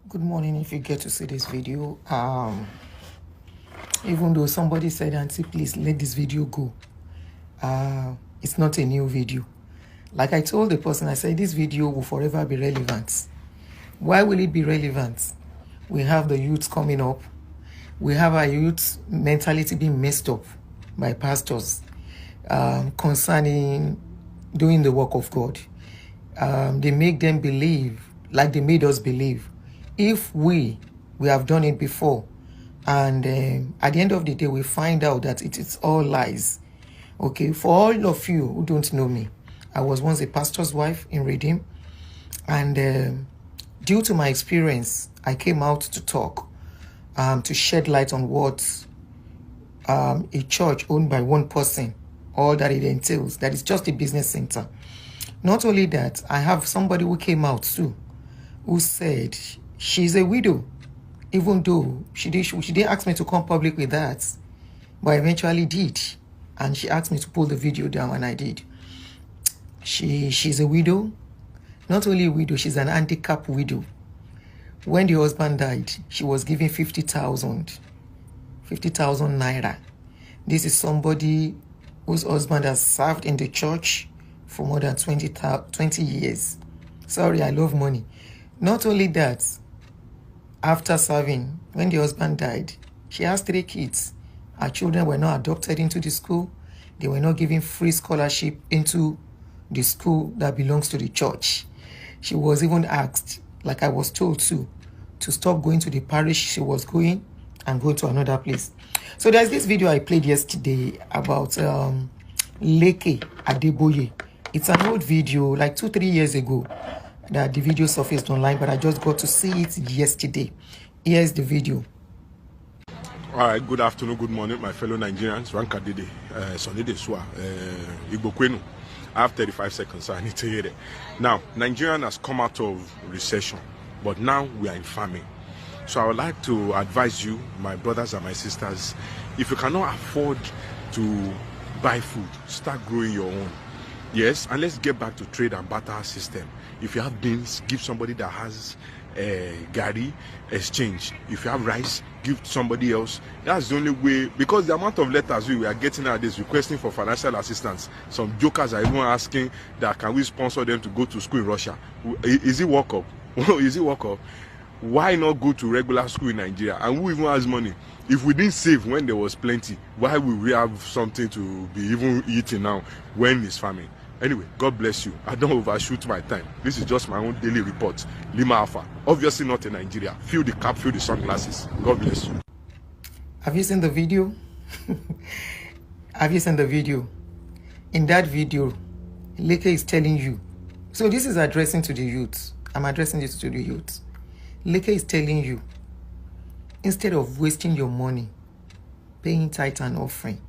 Good morning. If you get to see this video, even though somebody said, Auntie, please let this video go, it's not a new video. Like I told the person, I said this video will forever be relevant. Why will it be relevant? We have the youth coming up. We have our youth mentality being messed up by pastors concerning doing the work of God. They make them believe, like they made us believe, if we have done it before, and at the end of the day we find out that it is all lies. Okay, for all of you who don't know me, I was once a pastor's wife in Redeem, and due to my experience, I came out to talk, to shed light on what a church owned by one person, all that it entails, that is just a business center. Not only that, I have somebody who came out too, who said she's a widow, even though she didn't ask me to come public with that, but I eventually did, and she asked me to pull the video down, and I did. She's a widow. Not only a widow, she's an handicapped widow. When the husband died, she was given 50,000 naira. This is somebody whose husband has served in the church for more than 20 years. Sorry, I love money. Not only that, after serving, when the husband died, she has 3 kids. Her children were not adopted into the school. They were not given free scholarship into the school that belongs to the church. She was even asked, like I was told to stop going to the parish she was going and go to another place. So there's this video I played yesterday about Leke Adeboye. It's an old video, like 2-3 years ago, that the video surfaced online, but I just got to see it yesterday. Here's the video. All right, good afternoon, good morning, my fellow Nigerians. Ranka Dede, Sonny Deswa, Igbo Kwenu. I have 35 seconds, so I need to hear it. Now, Nigeria has come out of recession, but now we are in famine. So I would like to advise you, my brothers and my sisters, if you cannot afford to buy food, start growing your own. Yes, and let's get back to trade and barter system. If you have beans, give somebody that has gari, exchange. If you have rice, give somebody else. That's the only way, because the amount of letters we are getting nowadays requesting for financial assistance. Some jokers are even asking that can we sponsor them to go to school in Russia. Is it work up? Is it work up? Why not go to regular school in Nigeria? And who even has money? If we didn't save when there was plenty, why would we have something to be even eating now when it's famine? Anyway, God bless you. I don't overshoot my time. This is just my own daily report. Lima Alpha. Obviously not in Nigeria. Feel the cap, feel the sunglasses. God bless you. Have you seen the video? Have you seen the video? In that video, Leke is telling you. So this is addressing to the youth. I'm addressing this to the youth. Leke is telling you, instead of wasting your money, paying tithe and offering,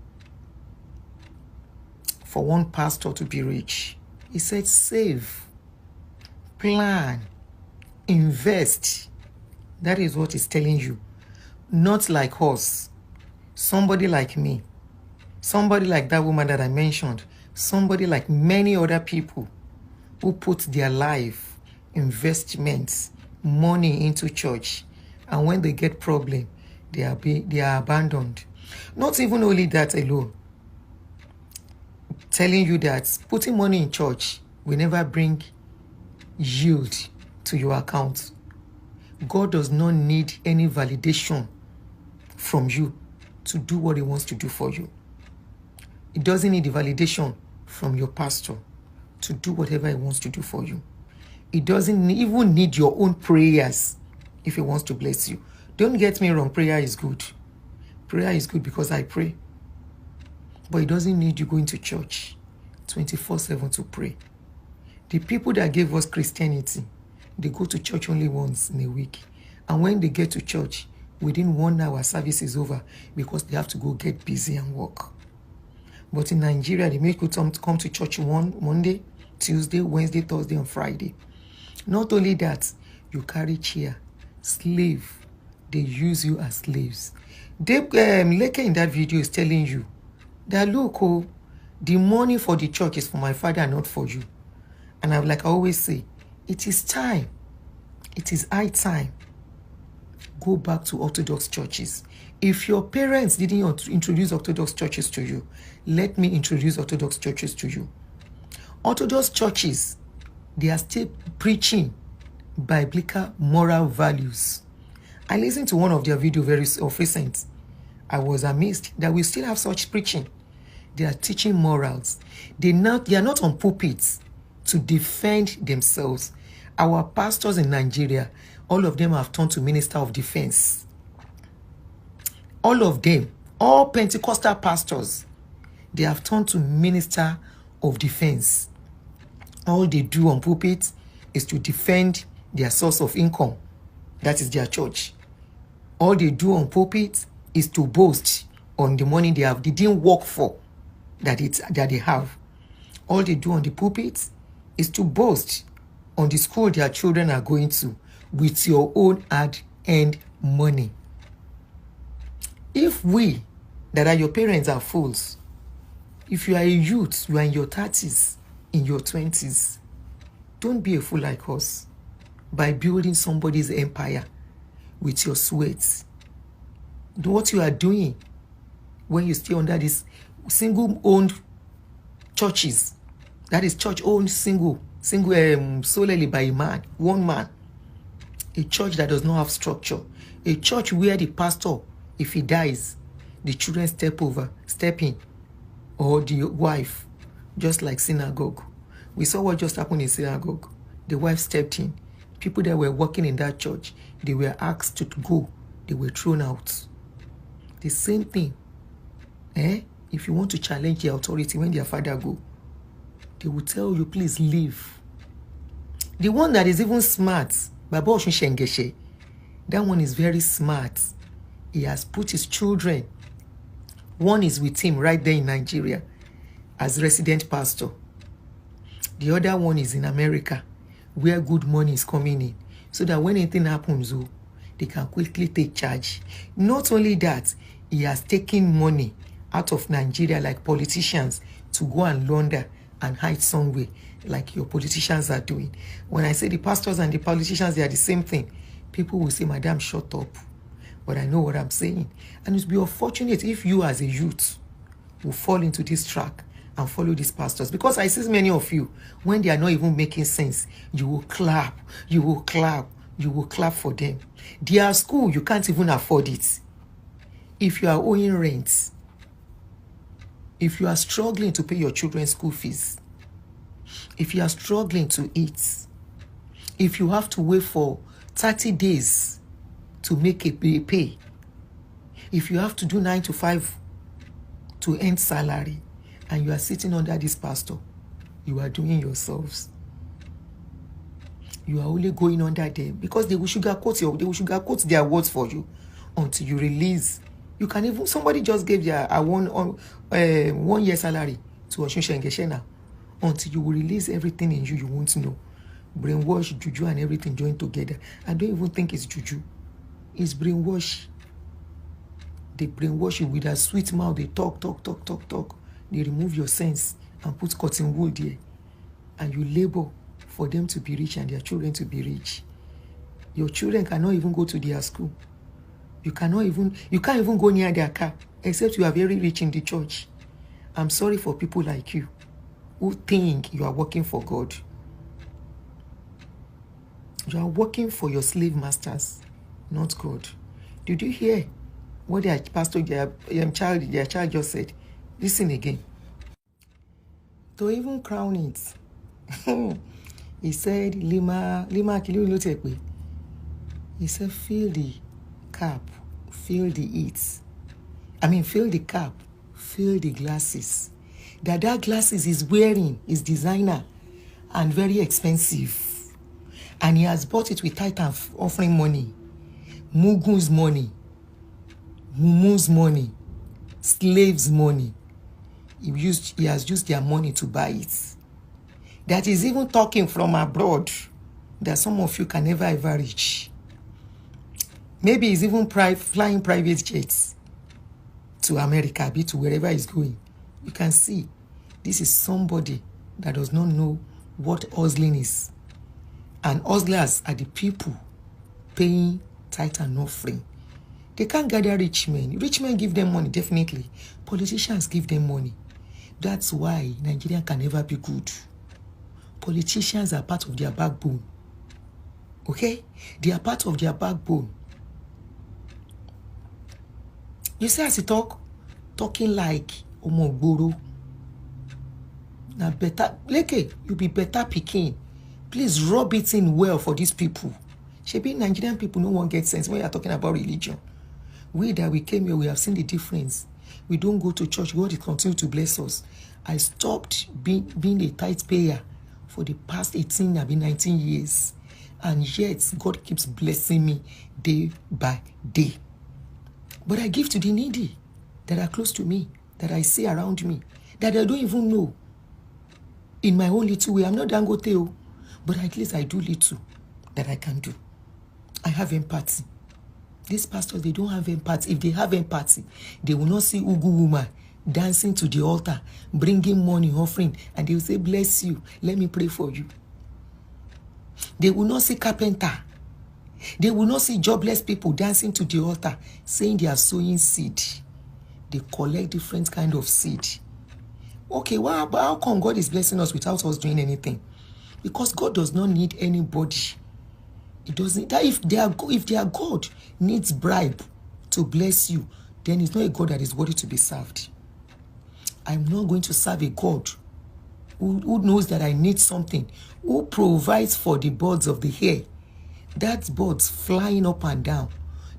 for one pastor to be rich, he said save, plan, invest. That is what he's telling you. Not like us, somebody like me, somebody like that woman that I mentioned, somebody like many other people who put their life, investments, money into church, and when they get problem, they are abandoned. Not even only that alone, telling you that putting money in church will never bring yield to your account. God does not need any validation from you to do what he wants to do for you. He doesn't need the validation from your pastor to do whatever he wants to do for you. He doesn't even need your own prayers if he wants to bless you. Don't get me wrong, prayer is good. Prayer is good because I pray. But it doesn't need you going to church 24/7 to pray. The people that gave us Christianity, they go to church only once in a week. And when they get to church, within 1 hour, service is over because they have to go get busy and work. But in Nigeria, they make you come to church Monday, Tuesday, Wednesday, Thursday, and Friday. Not only that, you carry chair, slave. They use you as slaves. Leke in that video is telling you that look, the money for the church is for my father, not for you. And like I always say, it is time. It is high time go back to Orthodox churches. If your parents didn't introduce Orthodox churches to you, let me introduce Orthodox churches to you. Orthodox churches, they are still preaching biblical moral values. I listened to one of their videos very recent. I was amazed that we still have such preaching. They are teaching morals. They are not on pulpits to defend themselves. Our pastors in Nigeria, all of them have turned to minister of defense. All of them, all Pentecostal pastors, they have turned to minister of defense. All they do on pulpits is to defend their source of income. That is their church. All they do on pulpits is to boast on the money they didn't work for, that they have. All they do on the pulpits is to boast on the school their children are going to with your own hard-earned money. If we, that are your parents, are fools, if you are a youth, you are in your 30s, in your 20s, don't be a fool like us by building somebody's empire with your sweat. Do what you are doing when you stay under this single-owned churches. That is church-owned single solely by a man, one man. A church that does not have structure. A church where the pastor, if he dies, the children step in, or the wife, just like synagogue. We saw what just happened in synagogue. The wife stepped in. People that were working in that church, they were asked to go. They were thrown out. The same thing. If you want to challenge the authority when their father go, they will tell you, please leave. The one that is even smart, Baba Oshun Shengeshe, that one is very smart. He has put his children, one is with him right there in Nigeria as resident pastor. The other one is in America, where good money is coming in, so that when anything happens, they can quickly take charge. Not only that, he has taken money out of Nigeria like politicians to go and launder and hide somewhere like your politicians are doing. When I say the pastors and the politicians, they are the same thing. People will say, Madam, shut up. But I know what I'm saying. And it would be unfortunate if you as a youth will fall into this track and follow these pastors. Because I see many of you, when they are not even making sense, you will clap, you will clap, you will clap for them. Their school, you can't even afford it. If you are owing rent, if you are struggling to pay your children's school fees, if you are struggling to eat, if you have to wait for 30 days to make a pay, if you have to do 9 to 5 to earn salary, and you are sitting under this pastor, you are doing yourselves. You are only going under them because they will sugarcoat their words for you until you release. You can even, somebody just gave their 1 year salary to Oshun Shengeshe now. Until you will release everything in you, you won't know. Brainwash, juju, and everything joined together. I don't even think it's juju. It's brainwash. They brainwash you with a sweet mouth. They talk. They remove your sense and put cotton wool there. And you labor for them to be rich and their children to be rich. Your children cannot even go to their school. You can't even go near their car, except you are very rich in the church. I'm sorry for people like you who think you are working for God. You are working for your slave masters, not God. Did you hear what their pastor, their child just said? Listen again. To even crown it, he said, Lima, he said, fill the cap, fill the fill the cap, fill the glasses. That glasses is wearing is designer and very expensive. And he has bought it with tithe and offering money, mugus money, mumus money, slaves money. He has used their money to buy it. That is even talking from abroad that some of you can never ever reach. Maybe he's even flying private jets to America, to wherever he's going. You can see this is somebody that does not know what hustling is. And hustlers are the people paying tithe and offering. They can't gather rich men. Rich men give them money, definitely. Politicians give them money. That's why Nigeria can never be good. Politicians are part of their backbone. Okay? They are part of their backbone. You see as he talking like Omogboro. Now better, Leke, you be better picking. Please rub it in well for these people. Shebi Nigerian people no one gets sense when you are talking about religion. We that we came here, we have seen the difference. We don't go to church. God will continue to bless us. I stopped being a tithe payer for the past 18, maybe 19 years. And yet, God keeps blessing me day by day. But I give to the needy that are close to me, that I see around me, that I don't even know. In my own little way, I'm not Dangote, but at least I do little that I can do. I have empathy. These pastors, they don't have empathy. If they have empathy, they will not see Ugu woman dancing to the altar, bringing money, offering, and they will say, bless you, let me pray for you. They will not see carpenter. They will not see jobless people dancing to the altar, saying they are sowing seed. They collect different kind of seed. Okay, well, but how come God is blessing us without us doing anything? Because God does not need anybody. It doesn't. That if their God needs bribe to bless you, then it's not a God that is worthy to be served. I'm not going to serve a God who knows that I need something, who provides for the birds of the air. That's birds flying up and down.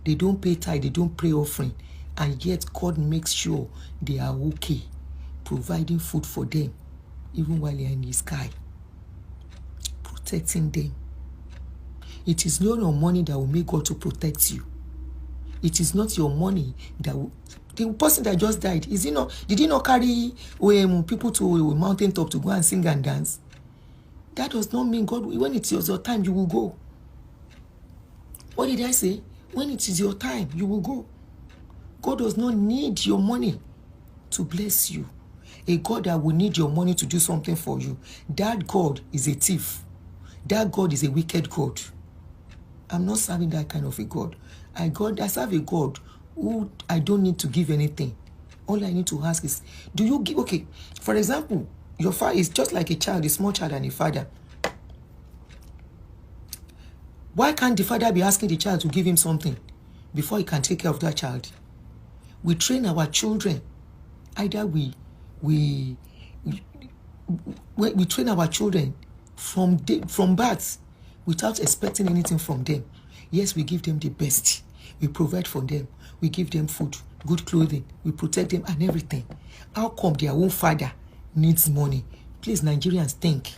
They don't pay tithe, they don't pray offering, and yet God makes sure they are okay, providing food for them, even while they are in the sky, protecting them. It is not your money that will make God to protect you. It is not your money that will... The person that just died, did he not carry people to a mountain top to go and sing and dance? That does not mean God, when it is your time, you will go. What did I say? When it is your time, you will go. God does not need your money to bless you. A God that will need your money to do something for you, that God is a thief. That God is a wicked God. I'm not serving that kind of a God. I serve a God who I don't need to give anything. All I need to ask is, do you give? Okay, for example, your father is just like a child, a small child and a father. Why can't the father be asking the child to give him something before he can take care of that child? We train our children. Either we train our children from birth without expecting anything from them. Yes, we give them the best. We provide for them. We give them food, good clothing. We protect them and everything. How come their own father needs money? Please, Nigerians, think.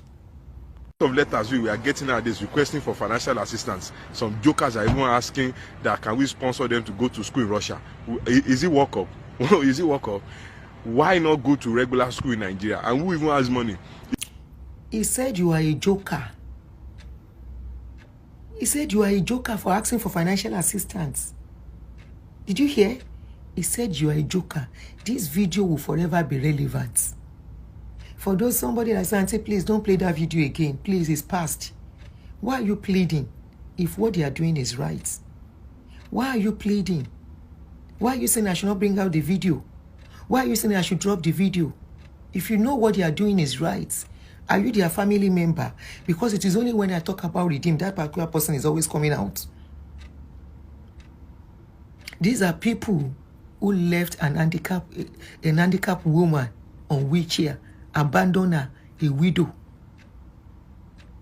Of letters we are getting nowadays requesting for financial assistance. Some jokers are even asking that can we sponsor them to go to school in Russia. Is it work up? Is it work up? Why not go to regular school in Nigeria? And who even has money? He said you are a joker. He said you are a joker for asking for financial assistance. Did you hear? He said you are a joker. This video will forever be relevant. For those somebody that said, please don't play that video again. Please, it's past. Why are you pleading if what they are doing is right? Why are you pleading? Why are you saying I should not bring out the video? Why are you saying I should drop the video? If you know what they are doing is right, are you their family member? Because it is only when I talk about redeem, that particular person is always coming out. These are people who left an handicapped woman on wheelchair, abandon her, a widow.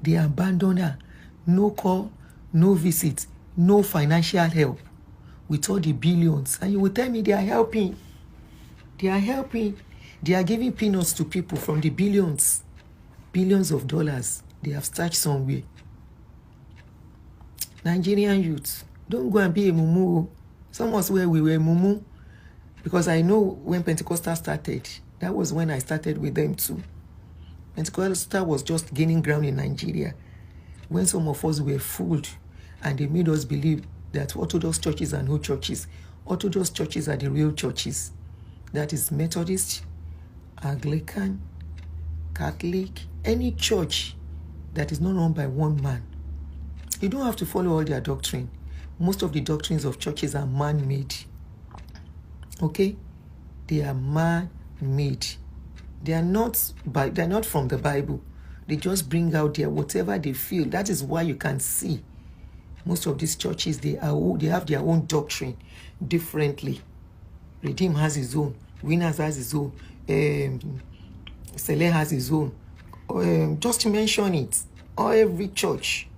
They abandon her. No call, no visit, no financial help. With all the billions. And you will tell me they are helping. They are helping. They are giving peanuts to people from the billions. Billions of dollars. They have started somewhere. Nigerian youth, don't go and be a mumu. Some of us where we were mumu. Because I know when Pentecostal started, that was when I started with them too. Pentecostal was just gaining ground in Nigeria. When some of us were fooled and they made us believe that Orthodox churches are no churches. Orthodox churches are the real churches. That is Methodist, Anglican, Catholic, any church that is not run by one man. You don't have to follow all their doctrine. Most of the doctrines of churches are man-made. Okay? They are man-made. They are not from the Bible. They just bring out their whatever they feel. That is why you can see most of these churches, they have their own doctrine differently. Redeem has his own. Winners has his own. Sele has his own. Just to mention it, or every church,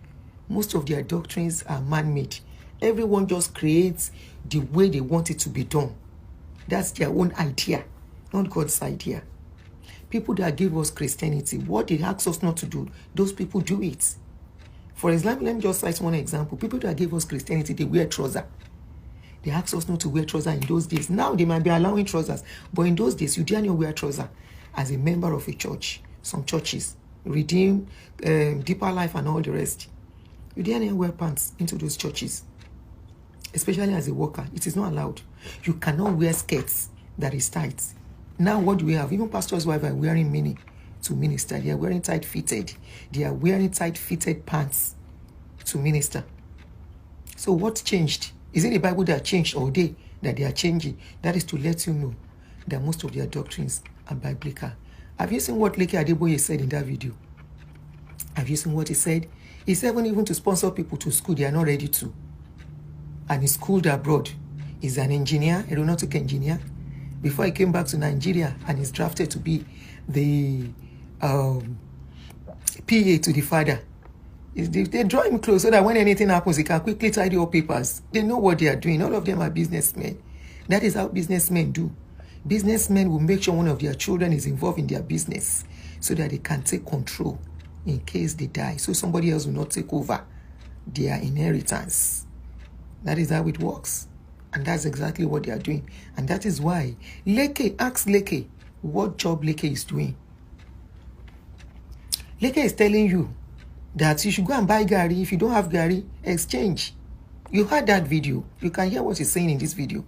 most of their doctrines are man-made. Everyone just creates the way they want it to be done. That's their own idea, not God's idea. People that give us Christianity, what they ask us not to do, those people do it. For example, let me just cite one example. People that gave us Christianity, they wear trousers. They asked us not to wear trousers in those days. Now they might be allowing trousers, but in those days, you didn't wear trousers as a member of a church. Some churches, Redeem, Deeper Life, and all the rest. You didn't wear pants into those churches, especially as a worker. It is not allowed. You cannot wear skirts that is tight. Now what do we have? Even pastors' wives are wearing mini to minister. They are wearing tight-fitted. They are wearing tight-fitted pants to minister. So what changed? Is it the Bible that changed, or that they are changing? That is to let you know that most of their doctrines are biblical. Have you seen what Leke Adeboye said in that video? Have you seen what he said? He said even to sponsor people to school, they are not ready to. And he's schooled abroad. He's an engineer, aeronautic engineer. Before he came back to Nigeria, and he's drafted to be the PA to the father. They draw him close so that when anything happens, he can quickly tidy up papers. They know what they are doing. All of them are businessmen. That is how businessmen do. Businessmen will make sure one of their children is involved in their business so that they can take control in case they die. So somebody else will not take over their inheritance. That is how it works. And that's exactly what they are doing. And that is why ask Leke what job Leke is doing. Leke is telling you that you should go and buy Gary. If you don't have Gary, exchange. You heard that video. You can hear what he's saying in this video.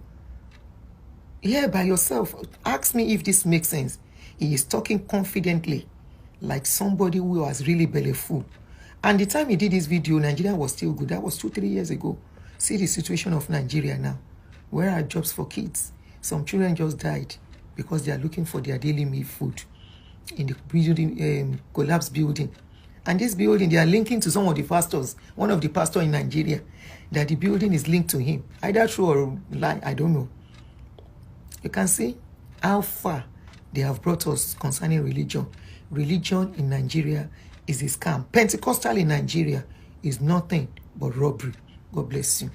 Hear by yourself. Ask me if this makes sense. He is talking confidently, like somebody who was really belly full. And the time he did this video, Nigeria was still good. That was 2-3 years ago. See the situation of Nigeria now. Where are jobs for kids? Some children just died because they are looking for their daily meal food in the building, collapsed building. And this building, they are linking to some of the pastors, one of the pastors in Nigeria, that the building is linked to him. Either true or lie, I don't know. You can see how far they have brought us concerning religion. Religion in Nigeria is a scam. Pentecostal in Nigeria is nothing but robbery. God bless you.